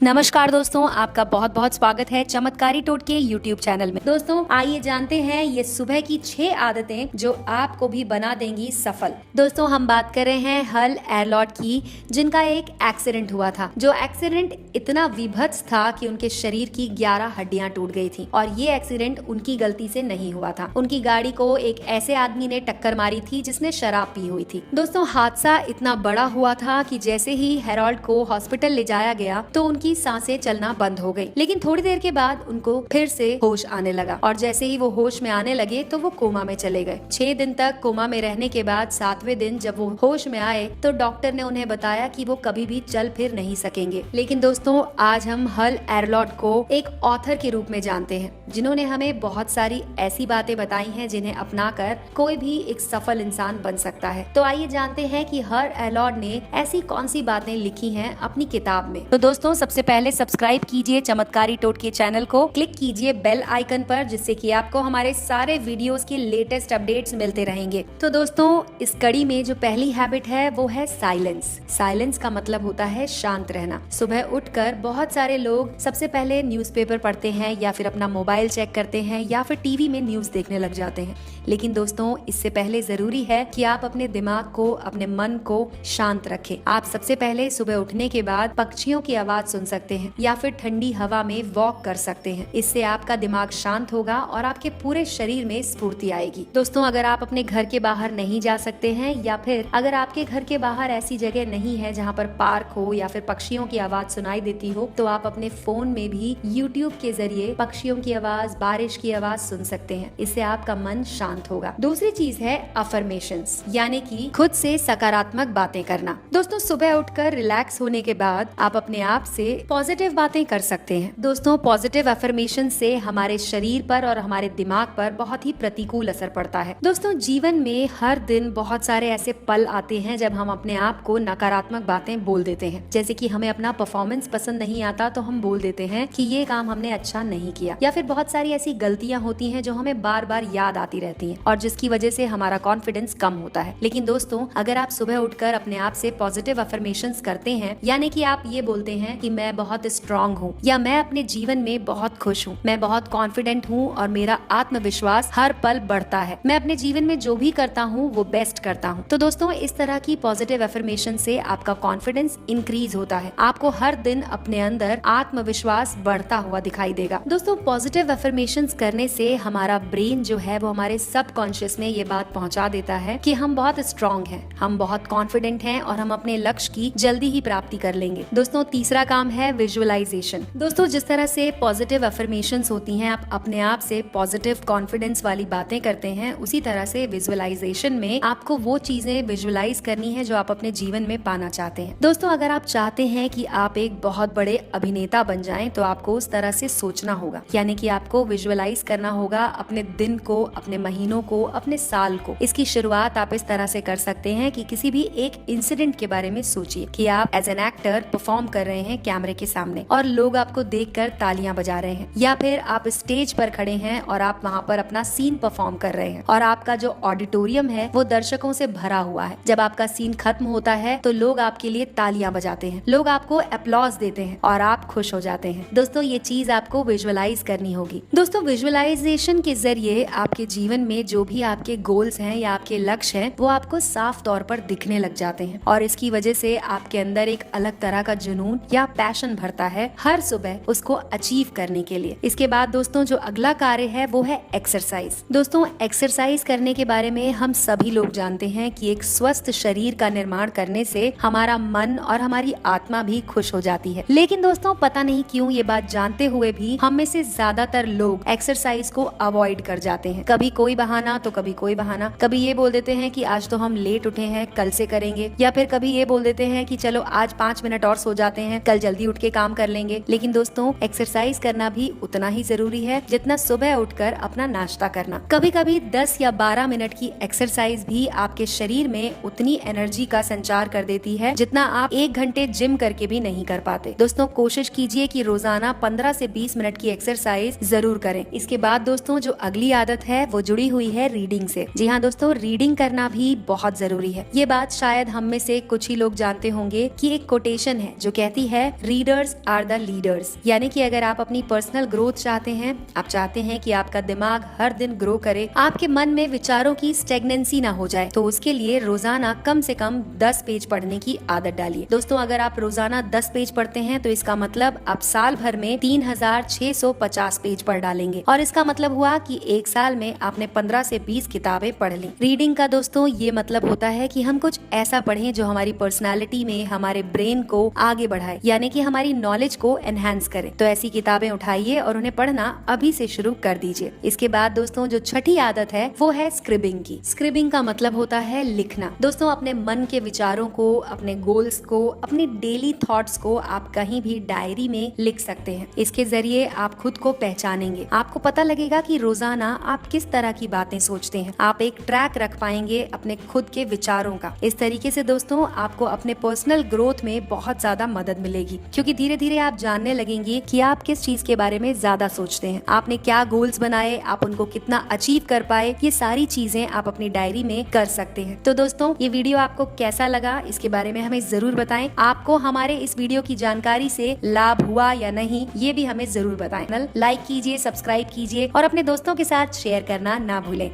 नमस्कार दोस्तों, आपका बहुत बहुत स्वागत है चमत्कारी टोटके यूट्यूब चैनल में। दोस्तों आइए जानते हैं ये सुबह की 6 आदतें जो आपको भी बना देंगी सफल। दोस्तों हम बात कर रहे हैं हल एयरलॉर्ड की, जिनका एक एक्सीडेंट हुआ था। जो एक्सीडेंट इतना विभत्स था कि उनके शरीर की 11 हड्डियां टूट गई थी और ये एक्सीडेंट उनकी गलती से नहीं हुआ था। उनकी गाड़ी को एक ऐसे आदमी ने टक्कर मारी थी जिसने शराब पी हुई थी। दोस्तों हादसा इतना बड़ा हुआ था कि जैसे ही हेरोल्ड को हॉस्पिटल ले जाया गया तो उनकी सांसें चलना बंद हो गई, लेकिन थोड़ी देर के बाद उनको फिर से होश आने लगा और जैसे ही वो होश में आने लगे तो वो कोमा में चले गए। 6 दिन तक कोमा में रहने के बाद 7वें दिन जब वो होश में आए तो डॉक्टर ने उन्हें बताया कि वो कभी भी चल फिर नहीं सकेंगे। लेकिन दोस्तों आज हम हल एयरलॉर्ड को एक ऑथर के रूप में जानते हैं, जिन्होंने हमें बहुत सारी ऐसी बातें बताई हैं जिन्हें अपनाकर कोई भी एक सफल इंसान बन सकता है। तो आइए जानते हैं कि हल एयरलॉर्ड ने ऐसी कौन सी बातें लिखी हैं अपनी किताब में। तो दोस्तों सबसे पहले सब्सक्राइब कीजिए चमत्कारी टोटके चैनल को, क्लिक कीजिए बेल आइकन पर, जिससे कि आपको हमारे सारे वीडियोस के लेटेस्ट अपडेट्स मिलते रहेंगे। तो दोस्तों इस कड़ी में जो पहली हैबिट है वो है साइलेंस। साइलेंस का मतलब होता है शांत रहना। सुबह उठकर बहुत सारे लोग सबसे पहले न्यूज़पेपर पढ़ते हैं या फिर अपना मोबाइल चेक करते हैं या फिर टीवी में न्यूज देखने लग जाते हैं। लेकिन दोस्तों इससे पहले जरूरी है कि आप अपने दिमाग को, अपने मन को शांत रखें। आप सबसे पहले सुबह उठने के बाद पक्षियों की आवाज सुन सकते हैं या फिर ठंडी हवा में वॉक कर सकते हैं। इससे आपका दिमाग शांत होगा और आपके पूरे शरीर में स्फूर्ति आएगी। दोस्तों अगर आप अपने घर के बाहर नहीं जा सकते हैं या फिर अगर आपके घर के बाहर ऐसी जगह नहीं है जहाँ पर पार्क हो या फिर पक्षियों की आवाज सुनाई देती हो, तो आप अपने फोन में भी यूट्यूब के जरिए पक्षियों की आवाज, बारिश की आवाज सुन सकते हैं। इससे आपका मन शांत होगा। दूसरी चीज है अफर्मेशंस, यानी कि खुद से सकारात्मक बातें करना। दोस्तों सुबह उठकर रिलैक्स होने के बाद आप अपने आप से पॉजिटिव बातें कर सकते हैं। दोस्तों पॉजिटिव अफर्मेशन से हमारे शरीर पर और हमारे दिमाग पर बहुत ही प्रतिकूल असर पड़ता है। दोस्तों जीवन में हर दिन बहुत सारे ऐसे पल आते हैं जब हम अपने आप को नकारात्मक बातें बोल देते हैं। जैसे कि हमें अपना परफॉर्मेंस पसंद नहीं आता तो हम बोल देते हैं कि ये काम हमने अच्छा नहीं किया, या फिर बहुत सारी ऐसी गलतियां होती हैं जो हमें बार बार याद आती रहती हैं और जिसकी वजह से हमारा कॉन्फिडेंस कम होता है। लेकिन दोस्तों अगर आप सुबह उठकर अपने आप से पॉजिटिव अफर्मेशंस करते हैं, यानी कि आप ये बोलते हैं कि मैं बहुत स्ट्रांग हूँ या मैं अपने जीवन में बहुत खुश हूँ, मैं बहुत कॉन्फिडेंट हूँ और मेरा आत्मविश्वास हर पल बढ़ता है, मैं अपने जीवन में जो भी करता हूँ वो बेस्ट करता हूँ। तो दोस्तों इस तरह की पॉजिटिव अफर्मेशन से आपका कॉन्फिडेंस इंक्रीज होता है। आपको हर दिन अपने अंदर आत्मविश्वास बढ़ता हुआ दिखाई देगा। दोस्तों पॉजिटिव अफर्मेशंस करने से हमारा ब्रेन जो है वो हमारे सबकॉन्शियस में ये बात पहुंचा देता है कि हम बहुत स्ट्रांग हैं, हम बहुत कॉन्फिडेंट हैं और हम अपने लक्ष्य की जल्दी ही प्राप्ति कर लेंगे। दोस्तों तीसरा काम है विजुअलाइजेशन। दोस्तों जिस तरह से पॉजिटिव अफर्मेशंस होती हैं, आप अपने आप से पॉजिटिव कॉन्फिडेंस वाली बातें करते हैं, उसी तरह से विजुअलाइजेशन में आपको वो चीजें विजुअलाइज करनी है जो आप अपने जीवन में पाना चाहते हैं। दोस्तों अगर आप चाहते हैं कि आप एक बहुत बड़े अभिनेता बन जाएं, तो आपको उस तरह से सोचना होगा, यानी कि आपको विजुअलाइज करना होगा अपने दिन को, अपने महीनों को, अपने साल को। इसकी शुरुआत आप इस तरह से कर सकते हैं कि किसी भी एक इंसिडेंट के बारे में सोचिए कि आप एज एन एक्टर परफॉर्म कर रहे हैं कैमरे के सामने और लोग आपको देखकर तालियां बजा रहे हैं, या फिर आप स्टेज पर खड़े हैं और आप वहां पर अपना सीन परफॉर्म कर रहे हैं और आपका जो ऑडिटोरियम है वो दर्शकों से भरा हुआ है। जब आपका सीन खत्म होता है तो लोग आपके लिए तालियां बजाते हैं, लोग आपको अपलॉज देते हैं और आप खुश हो जाते हैं। दोस्तों ये चीज आपको विजुअलाइज करनी होगी। दोस्तों विजुअलाइजेशन के जरिए आपके जीवन में जो भी आपके गोल्स हैं या आपके लक्ष्य हैं वो आपको साफ तौर पर दिखने लग जाते हैं और इसकी वजह से आपके अंदर एक अलग तरह का जुनून या पैशन भरता है हर सुबह उसको अचीव करने के लिए। इसके बाद दोस्तों जो अगला कार्य है वो है एक्सरसाइज। दोस्तों एक्सरसाइज करने के बारे में हम सभी लोग जानते हैं कि एक स्वस्थ शरीर का निर्माण करने से हमारा मन और हमारी आत्मा भी खुश हो जाती है। लेकिन दोस्तों पता नहीं क्यों ये बात जानते हुए भी हम में से ज्यादातर लोग एक्सरसाइज को अवॉइड कर जाते हैं। कभी कोई बहाना तो कभी कोई बहाना। कभी ये बोल देते हैं कि आज तो हम लेट उठे हैं, कल से करेंगे, या फिर कभी ये बोल देते हैं कि चलो आज 5 मिनट और सो जाते हैं, कल जल्दी उठ के काम कर लेंगे। लेकिन दोस्तों एक्सरसाइज करना भी उतना ही जरूरी है जितना सुबह उठकर अपना नाश्ता करना। कभी कभी 10 या 12 मिनट की एक्सरसाइज भी आपके शरीर में उतनी एनर्जी का संचार कर देती है जितना आप 1 घंटे जिम करके भी नहीं कर पाते। दोस्तों कोशिश कीजिए कि रोजाना 15 से 20 मिनट की एक्सरसाइज जरूर करें। इसके बाद दोस्तों जो अगली आदत है वो जुड़ी हुई है रीडिंग से। जी हाँ दोस्तों, रीडिंग करना भी बहुत जरूरी है। ये बात शायद हम में से कुछ ही लोग जानते होंगे कि एक कोटेशन है जो कहती है रीडर्स आर द लीडर्स। यानी कि अगर आप अपनी पर्सनल ग्रोथ चाहते हैं, आप चाहते हैं कि आपका दिमाग हर दिन ग्रो करे, आपके मन में विचारों की स्टेगनेंसी ना हो जाए, तो उसके लिए रोजाना कम से कम 10 पेज पढ़ने की आदत डालिए। दोस्तों, अगर आप रोजाना 10 पेज पढ़ते हैं तो इसका मतलब आप साल भर में 3650 पेज पढ़ डालेंगे, और इसका मतलब हुआ कि एक साल में आपने 15 से 20 किताबें पढ़ ली। रीडिंग का दोस्तों ये मतलब होता है कि हम कुछ ऐसा पढ़ें जो हमारी पर्सनालिटी में हमारे ब्रेन को आगे बढ़ाए, यानी कि हमारी नॉलेज को एनहांस करे। तो ऐसी किताबें उठाइए और उन्हें पढ़ना अभी से शुरू कर दीजिए। इसके बाद दोस्तों जो छठी आदत है वो है स्क्रिबिंग की। स्क्रिबिंग का मतलब होता है लिखना। दोस्तों, अपने मन के विचारों को, अपने गोल्स को, अपनी डेली थॉट्स को आप कहीं भी डायरी में लिख सकते हैं। इसके जरिए आप खुद को पहचानेंगे। आपको पता लगेगा कि रोजाना आप किस तरह की बातें सोचते हैं। आप एक ट्रैक रख पाएंगे अपने खुद के विचारों का। इस तरीके से दोस्तों आपको अपने पर्सनल ग्रोथ में बहुत ज्यादा मदद मिलेगी, क्योंकि धीरे धीरे आप जानने लगेंगे कि आप किस चीज के बारे में ज्यादा सोचते हैं, आपने क्या गोल्स बनाए, आप उनको कितना अचीव कर पाए। ये सारी चीजें आप अपनी डायरी में कर सकते हैं। तो दोस्तों, ये वीडियो आपको कैसा लगा इसके बारे में हमें जरूर बताएं। आपको हमारे इस वीडियो की जानकारी से लाभ हुआ या नहीं, ये भी हमें जरूर बताएं। लाइक कीजिए, सब्सक्राइब कीजिए और अपने दोस्तों के साथ शेयर करना ना भूलें।